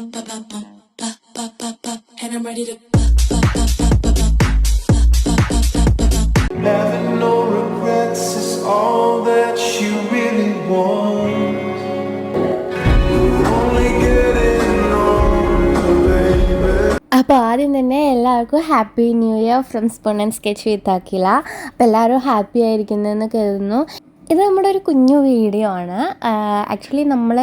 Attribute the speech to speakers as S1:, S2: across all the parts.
S1: and I'm ready to
S2: Having no regrets is all that you really want. Only getting on, baby.
S3: അപ്പോൾ ആദ്യം തന്നെ എല്ലാവർക്കും happy new year from spoon and sketch with Akhila. അപ്പോൾ എല്ലാവരും happy ആയിരിക്കുന്നതെന്ന് കരുതുന്നു. ഇത് നമ്മുടെ ഒരു കുഞ്ഞു വീഡിയോ ആണ്. ആക്ച്വലി നമ്മൾ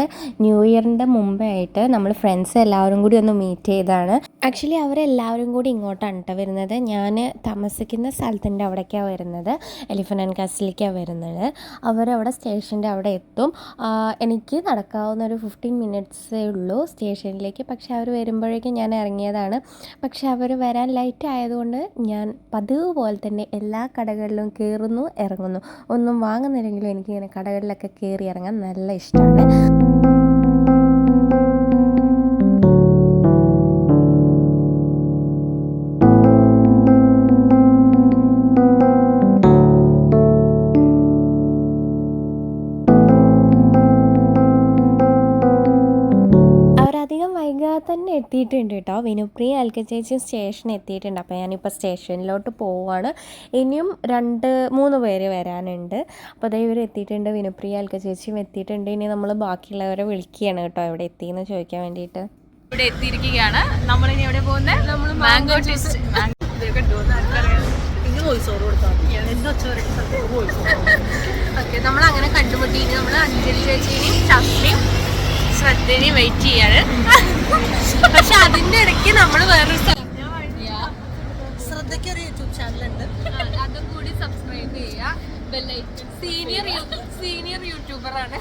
S3: ന്യൂ ഇയറിൻ്റെ മുമ്പേ ആയിട്ട് നമ്മൾ ഫ്രണ്ട്സ് എല്ലാവരും കൂടി ഒന്ന് മീറ്റ് ചെയ്തതാണ്. ആക്ച്വലി അവരെല്ലാവരും കൂടി ഇങ്ങോട്ടാണ് കേട്ടോ വരുന്നത്. ഞാൻ താമസിക്കുന്ന സ്ഥലത്തിൻ്റെ അവിടേക്കാണ് വരുന്നത്, എലിഫൻ്റ് ആൻഡ് കാസിലേക്കാണ് വരുന്നത്. അവരവിടെ സ്റ്റേഷൻ്റെ അവിടെ എത്തും. എനിക്ക് നടക്കാവുന്ന ഒരു 15 മിനിറ്റ്സേ ഉള്ളൂ സ്റ്റേഷനിലേക്ക്. പക്ഷേ അവർ വരുമ്പോഴേക്കും ഞാൻ ഇറങ്ങിയതാണ്. പക്ഷേ അവർ വരാൻ ലൈറ്റ് ആയതുകൊണ്ട് ഞാൻ പതിവ് പോലെ തന്നെ എല്ലാ കടകളിലും കയറുന്നു ഇറങ്ങുന്നു. ഒന്നും വാങ്ങുന്നില്ലെങ്കിൽ എനിക്കിങ്ങനെ കടകളിലൊക്കെ കയറി ഇറങ്ങാൻ നല്ല ഇഷ്ടമാണ്. വൈകാതെ തന്നെ എത്തിയിട്ടുണ്ട് കേട്ടോ. വിനുപ്രിയ അൽക്ക ചേച്ചി സ്റ്റേഷൻ എത്തിയിട്ടുണ്ട്. അപ്പോൾ ഞാനിപ്പോൾ സ്റ്റേഷനിലോട്ട് പോവുകയാണ്. ഇനിയും 2-3 പേര് വരാനുണ്ട്. അപ്പോൾ അതേ ഇവർ എത്തിയിട്ടുണ്ട്. വിനുപ്രിയ അൽക്ക ചേച്ചിയും എത്തിയിട്ടുണ്ട്. ഇനി നമ്മൾ ബാക്കിയുള്ളവരെ വിളിക്കുകയാണ് കേട്ടോ എവിടെ എത്തിയെന്ന് ചോദിക്കാൻ വേണ്ടിയിട്ട്.
S4: ഇവിടെ എത്തിയിരിക്കുകയാണ്. നമ്മളിനി എവിടെ പോകുന്നത്? നമ്മൾ മാംഗോ ട്വിസ്റ്റ്. ഓക്കെ, നമ്മളങ്ങനെ കണ്ടുമുട്ടി. ഇനി നമ്മൾ അഞ്ജലി ചേച്ചീനെയും ഷഫ്നെയും ശ്രദ്ധേനെയും വെയിറ്റ് ചെയ്യാണ്. പക്ഷെ അതിന്റെ ഇടയ്ക്ക് നമ്മൾ വേറൊരു ശ്രദ്ധയ്ക്ക് ഒരു യൂട്യൂബ് ചാനലുണ്ട്, അതും കൂടി സബ്സ്ക്രൈബ് ചെയ്യുക. സീനിയർ യൂട്യൂബറാണ്.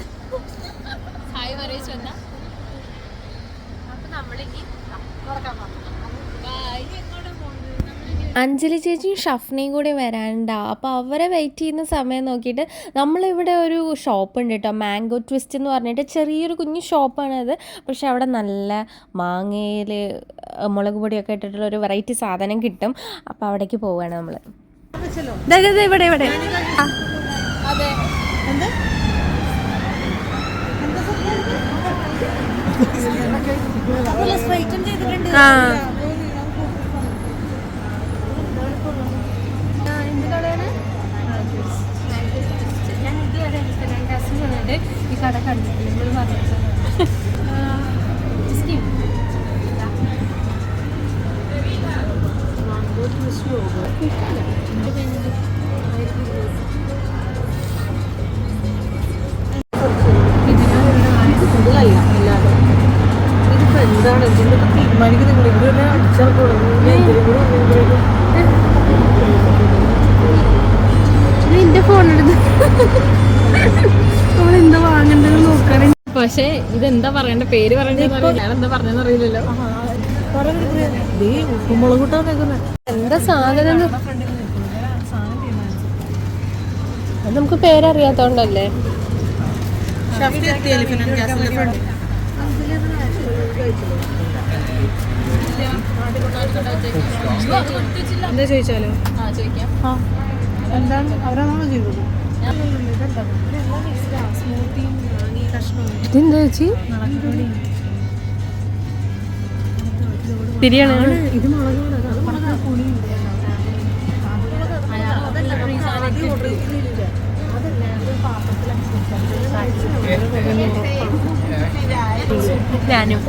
S4: ഹായ് പറയിച്ചു വന്ന. അപ്പൊ നമ്മളിനി
S3: അഞ്ജലി ചേച്ചിയും ഷഫ്നയും കൂടി വരാനുണ്ടാവും. അപ്പോൾ അവരെ വെയിറ്റ് ചെയ്യുന്ന സമയം നോക്കിയിട്ട് നമ്മളിവിടെ ഒരു ഷോപ്പുണ്ട് കേട്ടോ, മാംഗോ ട്വിസ്റ്റ് എന്ന് പറഞ്ഞിട്ട് ചെറിയൊരു കുഞ്ഞു ഷോപ്പാണത്. പക്ഷെ അവിടെ നല്ല മാങ്ങയിൽ മുളക് പൊടിയൊക്കെ ഇട്ടിട്ടുള്ള ഒരു വെറൈറ്റി സാധനം കിട്ടും. അപ്പോൾ അവിടേക്ക് പോവുകയാണ് നമ്മൾ. ഇവിടെ ആ
S4: ഈ കട കണ്ടിട്ട് ഇതിപ്പോ എന്താണ് ഇതിലൊക്കെ തീരുമാനിക്കുന്നത്? ഇവിടെ അടിച്ചിറക്കണം. എന്റെ ഫോണെടുത്ത് നമ്മളെന്താ വാങ്ങണ്ടെന്ന് നോക്കണേ. പക്ഷെ ഇതെന്താ പറയണ്ട, പേര് പറയണ്ട, ഞാനെന്താ പറഞ്ഞെന്ന് അറിയില്ലല്ലോ. ഉപ്പുമുളക് കൂട്ടാൻ
S3: എന്താ സാധനം നമുക്ക് പേരറിയാത്തോണ്ടല്ലേ.
S4: എന്താ ചോദിച്ചാലോ? എന്താണ് അവരാണോ ചെയ്തത്?
S3: ഇതെന്താ ചേച്ചി? ബിരിയാണി.
S4: ഇത് മുളക്
S3: ഞാനും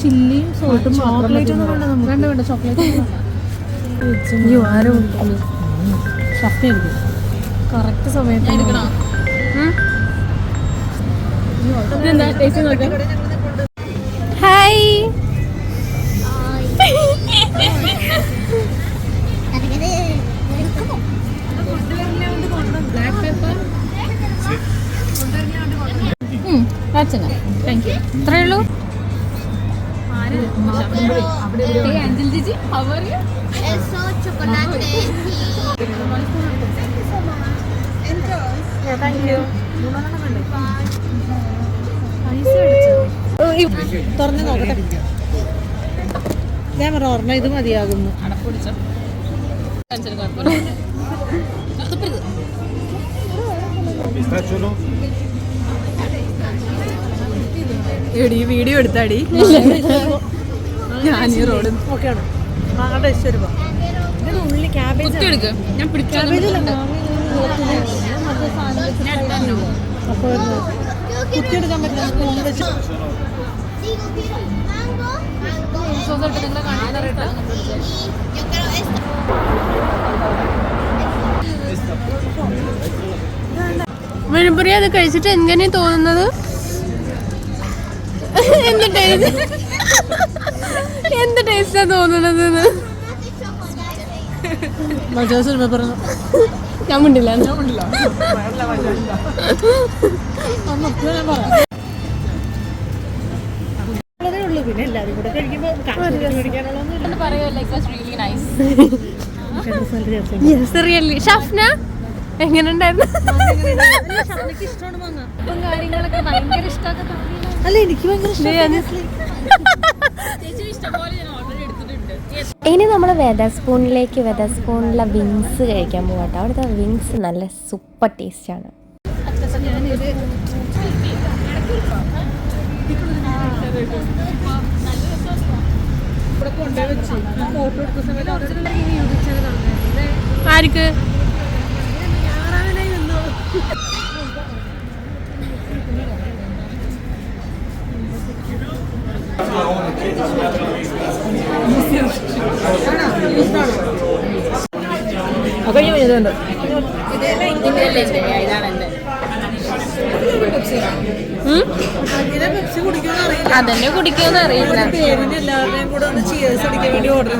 S4: ചില്ലിയും സോൾട്ടും ചോക്ലേറ്റ് ഒന്നും വേണ്ട. നമുക്ക് വേണ്ട ചോക്ലേറ്റ്.
S3: ആരും
S4: ഷഫ്റ്റ് എടുക്കും കറക്റ്റ് സമയത്ത് എടുക്കണം.
S3: Hi.
S4: Black pepper thank you.
S3: ഇത്രയേ ഉള്ളൂ.
S4: അഞ്ജലി ചേച്ചി അവർ തുറന്ന് നോക്കട്ടെ. ഞാൻ പറഞ്ഞ ഓർമ്മ ഇത് മതിയാകുന്നു. അടപ്പൊടിച്ചോ എടി വീഡിയോ എടുത്താടി ഞാൻ ഈ റോഡ് ഓക്കെയാണ് ഉള്ളി ക്യാബേജ് ഞാൻ കുത്തിയെടുക്കാൻ പറ്റില്ല. വെളുപ്പുറി അത് കഴിച്ചിട്ട് എങ്ങനെ തോന്നുന്നത്? എന്ത് ടേസ്റ്റാ തോന്നുന്നത്? ഞാൻ മിണ്ടില്ല. പിന്നെ എല്ലാവരും കൂടെ കഴിക്കുമ്പോൾ ഷഫ്ന എങ്ങനെ ഉണ്ടായിരുന്നു? അല്ല എനിക്ക്
S3: ഇനി നമ്മൾ വെതസ്പൂണിലെ വിങ്സ് കഴിക്കാൻ പോകട്ടെ. അവിടുത്തെ വിങ്സ് നല്ല സൂപ്പർ ടേസ്റ്റാണ്.
S4: ആർക്ക് അതന്നെ കുടിക്കുമെന്ന് അറിയില്ല.
S5: എല്ലാവരുടെയും കൂടെ ഒന്ന് ചിയേഴ്സ് അടിക്കാൻ വേണ്ടി ഓർഡർ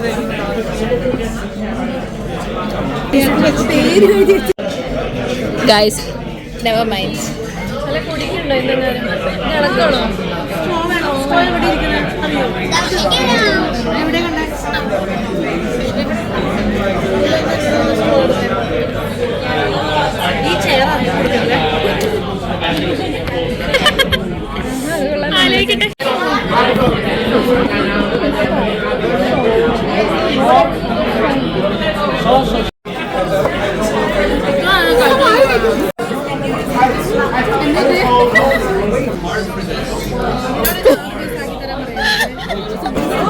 S4: ഗൈസ് നെവർ മൈൻഡ്. അല്ല കുടിക്കണ്ടോ? എന്തെങ്കിലും നടക്കണോ?
S5: എവിടെ കണ്ടേ? ഈ ചെയർ
S4: ആലോചിക്കട്ടെ.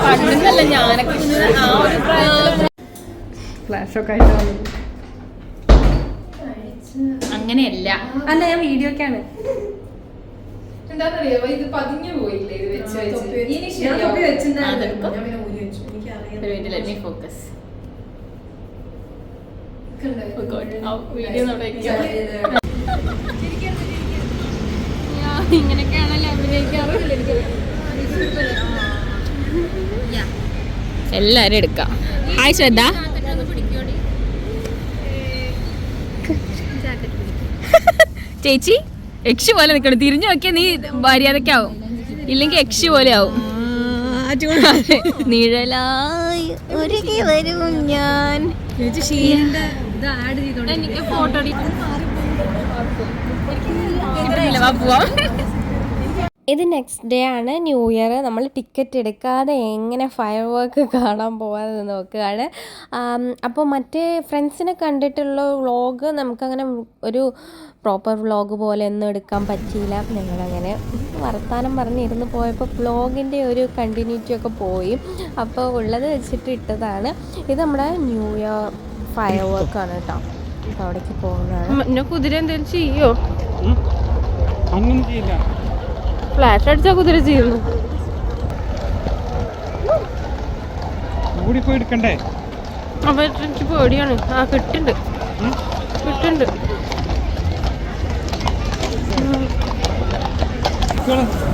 S4: പണ്ടല്ല ഞാനൊക്കെ ആ ഒരു പ്രായത്തിൽ ഫ്ലാഷൊക്കെ ആയിട്ടാണ്. അങ്ങനെയല്ല. അല്ല ഞാൻ വീഡിയോക്കാണ്. എന്താന്നറിയാമോ, ഇത് പതിഞ്ഞു പോയില്ലേ ഇത് വെച്ച് ഫോക്കസ്. ഇങ്ങനെയൊക്കെയാണല്ലോ അഭിനയിക്കാറ്. എല്ലാരും എടുക്കാം. ഹായ് ശ്രദ്ധ. ചേച്ചി യക്ഷി പോലെ നിൽക്കണം. തിരിഞ്ഞു നോക്കിയാൽ നീ മര്യാദക്കാവും, ഇല്ലെങ്കിൽ യക്ഷി പോലെ ആവും. നിഴലായി ഒരുങ്ങി വരും ഞാൻ. എനിക്ക് ഫോട്ടോ പോവാം.
S3: ഇത് നെക്സ്റ്റ് ഡേ ആണ്, ന്യൂ ഇയർ. നമ്മൾ ടിക്കറ്റ് എടുക്കാതെ എങ്ങനെ ഫയർ വർക്ക് കാണാൻ പോകാതെ നോക്കുകയാണ്. അപ്പോൾ മറ്റേ ഫ്രണ്ട്സിനെ കണ്ടിട്ടുള്ള വ്ളോഗ് നമുക്കങ്ങനെ ഒരു പ്രോപ്പർ വ്ളോഗ് പോലെ ഒന്നും എടുക്കാൻ പറ്റിയില്ല. ഞങ്ങളങ്ങനെ വർത്താനം പറഞ്ഞിരുന്ന് പോയപ്പോൾ വ്ളോഗിൻ്റെ ഒരു കണ്ടിന്യൂറ്റി ഒക്കെ പോയി. അപ്പോൾ ഉള്ളത് വെച്ചിട്ട് ഇട്ടതാണ്. ഇത് നമ്മുടെ ന്യൂ ഇയർ ഫയർ വർക്കാണ് കേട്ടോ. അപ്പോൾ അവിടേക്ക് പോകുന്നതാണ്.
S4: കുതിര എന്തെങ്കിലും ചെയ്യോ?
S6: അങ്ങനെ ചെയ്യില്ല.
S4: ഫ്ലാഷ് അടിച്ചാൽ കുതിര ചെയ്യുന്നു.
S6: കൂടി പോയി എടുക്കണ്ടേ?
S4: അപ്പൊ എനിക്ക് പേടിയാണ്. ആ കിട്ടുന്നുണ്ട്.
S6: Go.